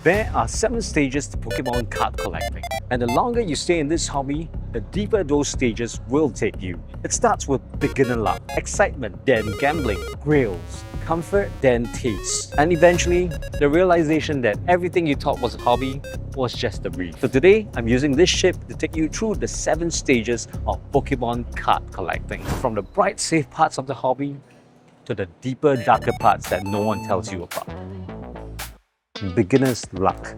There are 7 stages to Pokemon card collecting, and the longer you stay in this hobby, the deeper those stages will take you. It starts with beginner luck, excitement, then gambling, grails, comfort, then taste, and eventually the realization that everything you thought was a hobby was just a brief. So today, I'm using this ship to take you through the 7 stages of Pokemon card collecting, from the bright, safe parts of the hobby to the deeper, darker parts that no one tells you about. Beginner's luck.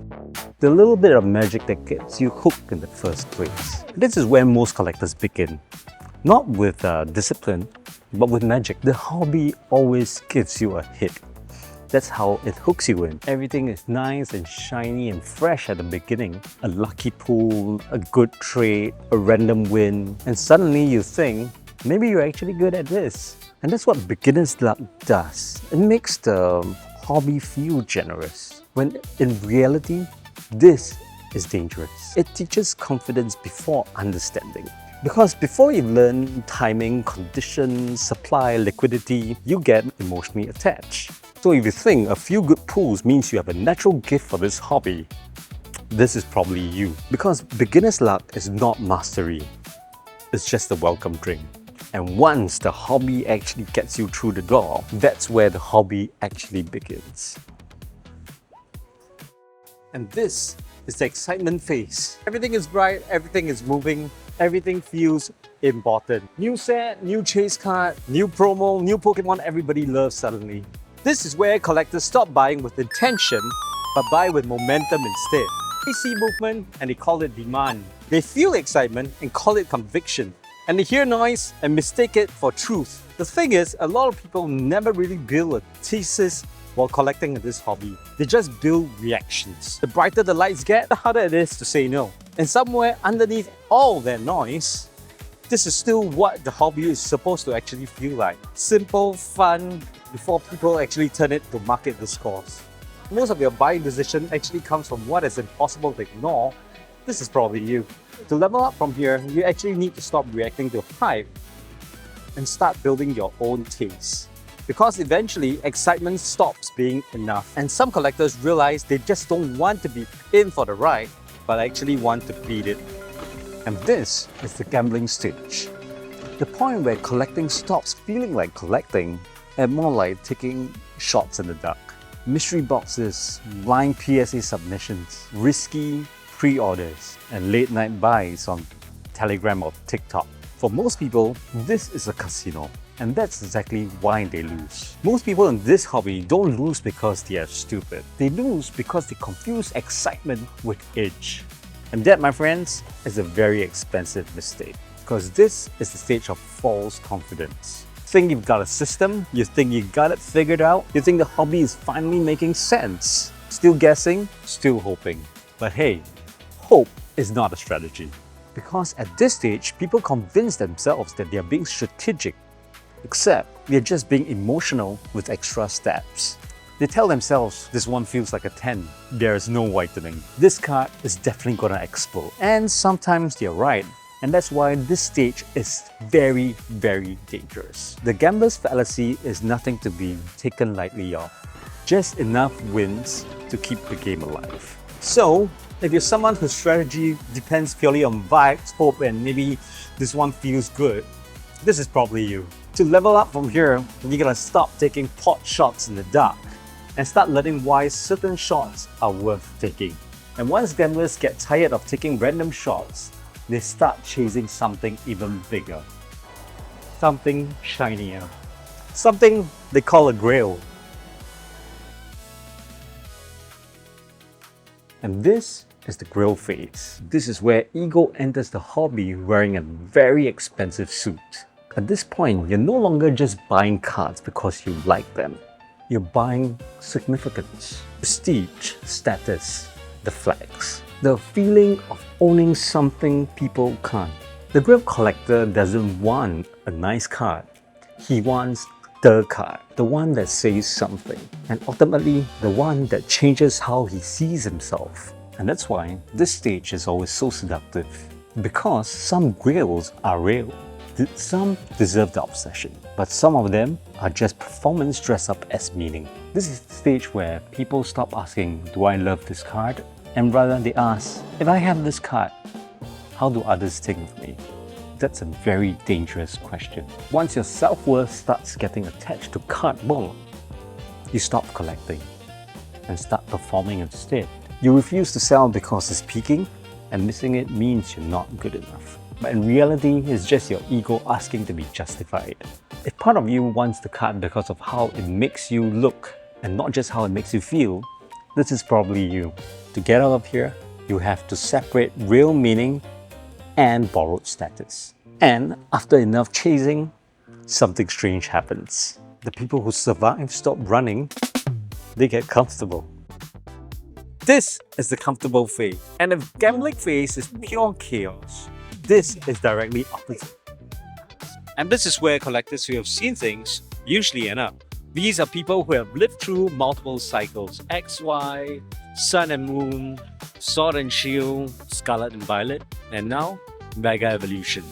The little bit of magic that gets you hooked in the first place. This is where most collectors begin. Not with discipline, but with magic. The hobby always gives you a hit. That's how it hooks you in. Everything is nice and shiny and fresh at the beginning. A lucky pull, a good trade, a random win, and suddenly you think, maybe you're actually good at this. And that's what beginner's luck does. It makes the hobby feel generous, when in reality, this is dangerous. It teaches confidence before understanding. Because before you learn timing, conditions, supply, liquidity, you get emotionally attached. So if you think a few good pulls means you have a natural gift for this hobby, this is probably you. Because beginner's luck is not mastery, it's just a welcome drink. And once the hobby actually gets you through the door, that's where the hobby actually begins. And this is the excitement phase. Everything is bright, everything is moving, everything feels important. New set, new chase card, new promo, new Pokemon everybody loves suddenly. This is where collectors stop buying with intention, but buy with momentum instead. They see movement and they call it demand. They feel excitement and call it conviction. And they hear noise and mistake it for truth. The thing is, a lot of people never really build a thesis while collecting this hobby. They just build reactions. The brighter the lights get, the harder it is to say no. And somewhere underneath all that noise, this is still what the hobby is supposed to actually feel like. Simple, fun, before people actually turn it to market discourse. Most of your buying decision actually comes from what is impossible to ignore. This is probably you. To level up from here, you actually need to stop reacting to hype and start building your own taste. Because eventually, excitement stops being enough. And some collectors realize they just don't want to be in for the ride, but actually want to beat it. And this is the gambling stage. The point where collecting stops feeling like collecting and more like taking shots in the dark. Mystery boxes, blind PSA submissions, risky pre-orders, and late night buys on Telegram or TikTok. For most people, this is a casino. And that's exactly why they lose. Most people in this hobby don't lose because they are stupid. They lose because they confuse excitement with edge. And that, my friends, is a very expensive mistake. Because this is the stage of false confidence. You think you've got a system, you think you got it figured out, you think the hobby is finally making sense. Still guessing, still hoping. But hey, hope is not a strategy. Because at this stage, people convince themselves that they are being strategic, except they're just being emotional with extra steps. They tell themselves, this one feels like a 10, there's no whitening. This card is definitely gonna explode. And sometimes they're right. And that's why this stage is very, very dangerous. The gambler's fallacy is nothing to be taken lightly of. Just enough wins to keep the game alive. So, if you're someone whose strategy depends purely on vibes, hope, and maybe this one feels good, this is probably you. To level up from here, you're gonna stop taking pot shots in the dark and start learning why certain shots are worth taking. And once gamblers get tired of taking random shots, they start chasing something even bigger. Something shinier. Something they call a grail. And this is the Grail phase. This is where ego enters the hobby wearing a very expensive suit. At this point, you're no longer just buying cards because you like them. You're buying significance, prestige, status, the flags. The feeling of owning something people can't. The Grail collector doesn't want a nice card. He wants the card, the one that says something, and ultimately the one that changes how he sees himself. And that's why this stage is always so seductive. Because some grails are real. Some deserve the obsession, but some of them are just performance dressed up as meaning. This is the stage where people stop asking, do I love this card? And rather they ask, if I have this card, how do others think of me? That's a very dangerous question. Once your self-worth starts getting attached to cardboard, you stop collecting and start performing instead. You refuse to sell because it's peaking, and missing it means you're not good enough. But in reality, it's just your ego asking to be justified. If part of you wants the card because of how it makes you look and not just how it makes you feel, this is probably you. To get out of here, you have to separate real meaning and borrowed status. And after enough chasing, something strange happens. The people who survive stop running, they get comfortable. This is the comfortable phase. And if gambling phase is pure chaos, this is directly opposite. And this is where collectors who have seen things usually end up. These are people who have lived through multiple cycles: X, Y, Sun and Moon, Sword and Shield, Scarlet and Violet, and now Mega Evolution.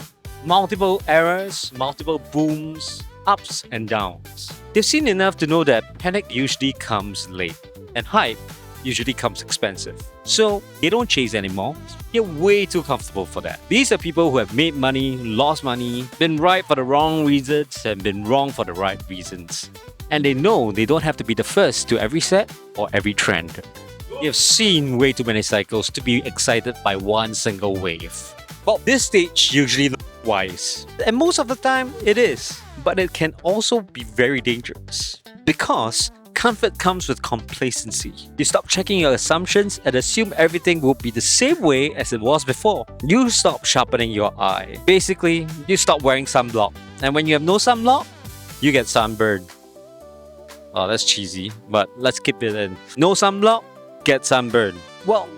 Multiple eras, multiple booms, ups and downs. They've seen enough to know that panic usually comes late, and hype usually comes expensive. So they don't chase anymore. They're way too comfortable for that. These are people who have made money, lost money, been right for the wrong reasons, and been wrong for the right reasons. And they know they don't have to be the first to every set or every trend. They've seen way too many cycles to be excited by one single wave. Well, this stage usually looks wise, and most of the time it is, but it can also be very dangerous because comfort comes with complacency. You stop checking your assumptions and assume everything will be the same way as it was before. You stop sharpening your eye. Basically, you stop wearing sunblock, and when you have no sunblock, you get sunburned. Oh, that's cheesy, but let's keep it in. No sunblock, get sunburned. Well,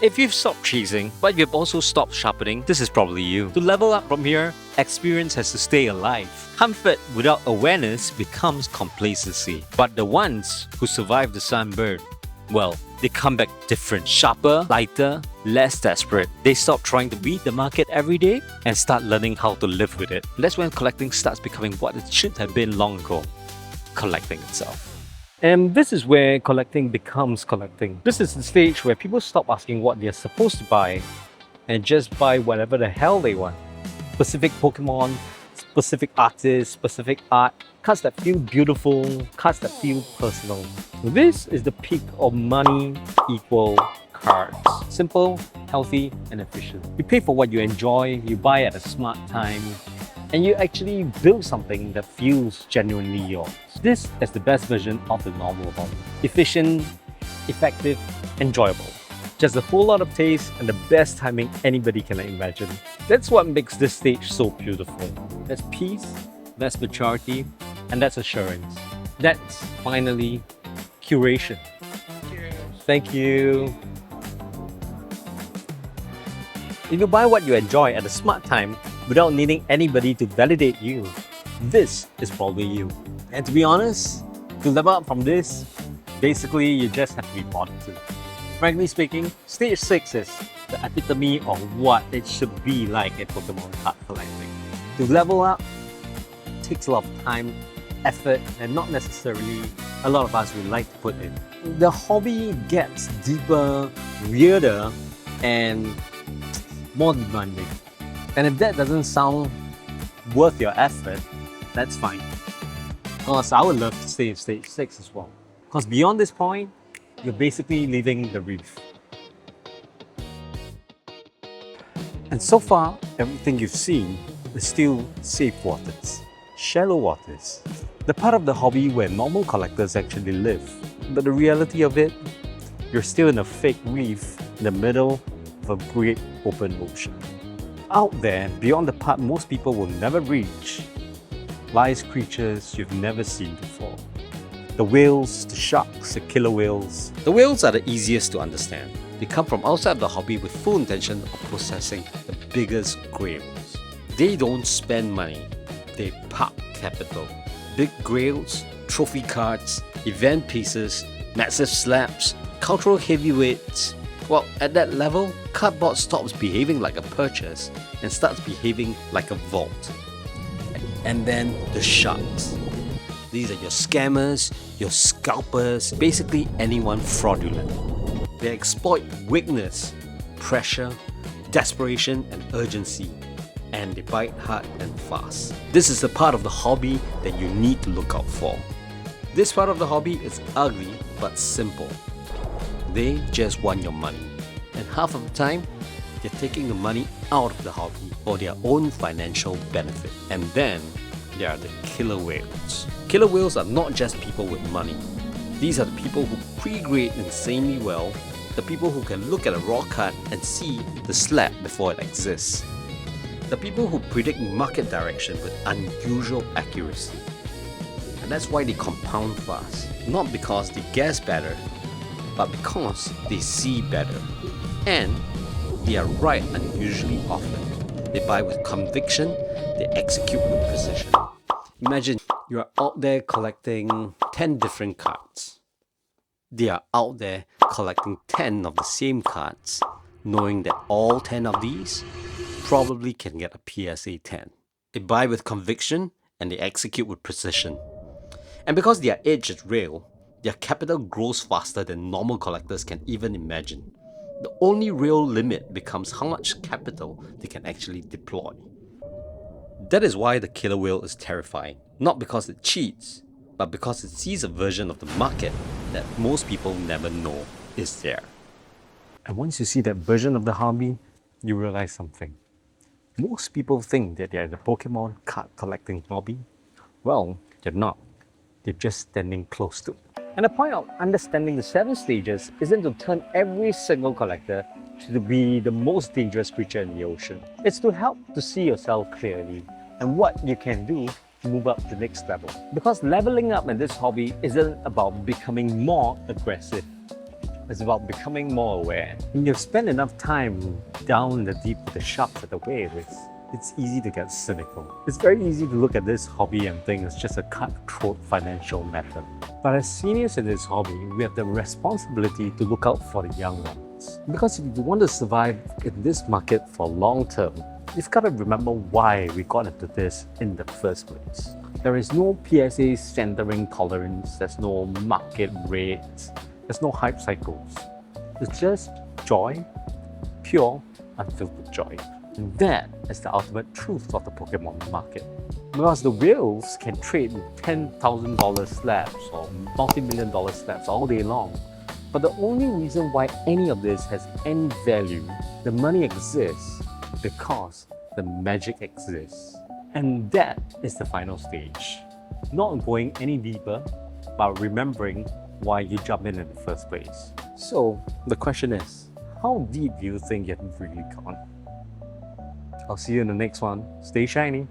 if you've stopped chasing, but you've also stopped sharpening, this is probably you. To level up from here, experience has to stay alive. Comfort without awareness becomes complacency. But the ones who survive the sunburn, well, they come back different, sharper, lighter, less desperate. They stop trying to beat the market every day and start learning how to live with it. That's when collecting starts becoming what it should have been long ago. Collecting itself. And this is where collecting becomes collecting. This is the stage where people stop asking what they're supposed to buy and just buy whatever the hell they want. Specific Pokémon, specific artists, specific art, cards that feel beautiful, cards that feel personal. This is the peak of money equal cards. Simple, healthy, and efficient. You pay for what you enjoy, you buy at a smart time, and you actually build something that feels genuinely yours. This is the best version of the normal hobby. Efficient, effective, enjoyable. Just a whole lot of taste and the best timing anybody can imagine. That's what makes this stage so beautiful. That's peace, that's maturity, and that's assurance. That's finally curation. Cheers. Thank you. If you buy what you enjoy at a smart time without needing anybody to validate you, this is probably you. And to be honest, to level up from this, basically you just have to be positive. Frankly speaking, stage 6 is the epitome of what it should be like at Pokemon card collecting. To level up takes a lot of time, effort, and not necessarily a lot of us would like to put in. The hobby gets deeper, weirder, and more demanding. And if that doesn't sound worth your effort, that's fine. Because I would love to stay in stage 6 as well. Because beyond this point, you're basically leaving the reef. And so far, everything you've seen is still safe waters, shallow waters. The part of the hobby where normal collectors actually live. But the reality of it, you're still in a fake reef in the middle of a great open ocean. Out there, beyond the part most people will never reach, lies creatures you've never seen before. The whales, the sharks, the killer whales. The whales are the easiest to understand. They come from outside the hobby with full intention of possessing the biggest grails. They don't spend money, they park capital. Big grails, trophy cards, event pieces, massive slabs, cultural heavyweights. Well, at that level, cardboard stops behaving like a purchase and starts behaving like a vault. And then the sharks. These are your scammers, your scalpers, basically anyone fraudulent. They exploit weakness, pressure, desperation and urgency, and they bite hard and fast. This is the part of the hobby that you need to look out for. This part of the hobby is ugly but simple. They just want your money, and half of the time, they're taking the money out of the hobby for their own financial benefit. And then there are the killer whales. Killer whales are not just people with money. These are the people who pre-grade insanely well, the people who can look at a raw card and see the slab before it exists. The people who predict market direction with unusual accuracy. And that's why they compound fast. Not because they guess better, but because they see better. And they are right unusually often. They buy with conviction, they execute with precision. Imagine you are out there collecting 10 different cards. They are out there collecting 10 of the same cards, knowing that all 10 of these probably can get a PSA 10. They buy with conviction and they execute with precision. And because their edge is real, their capital grows faster than normal collectors can even imagine. The only real limit becomes how much capital they can actually deploy. That is why the killer whale is terrifying. Not because it cheats, but because it sees a version of the market that most people never know is there. And once you see that version of the hobby, you realize something. Most people think that they're in the Pokémon card collecting hobby. Well, they're not. They're just standing close to it. And the point of understanding the 7 stages isn't to turn every single collector to be the most dangerous creature in the ocean. It's to help to see yourself clearly and what you can do to move up to the next level. Because leveling up in this hobby isn't about becoming more aggressive. It's about becoming more aware. When you've spent enough time down the deep with the sharks at the whales, it's easy to get cynical. It's very easy to look at this hobby and think it's just a cutthroat financial matter. But as seniors in this hobby, we have the responsibility to look out for the young ones. Because if you want to survive in this market for long term, you've got to remember why we got into this in the first place. There is no PSA centering tolerance, there's no market rates, there's no hype cycles. It's just joy, pure, unfiltered joy. And that is the ultimate truth of the Pokémon market. Because the whales can trade $10,000 slabs or multi-million dollar slabs all day long. But the only reason why any of this has any value, the money exists because the magic exists. And that is the final stage. Not going any deeper, but remembering why you jumped in the first place. So the question is, how deep do you think you've really gone? I'll see you in the next one. Stay shiny.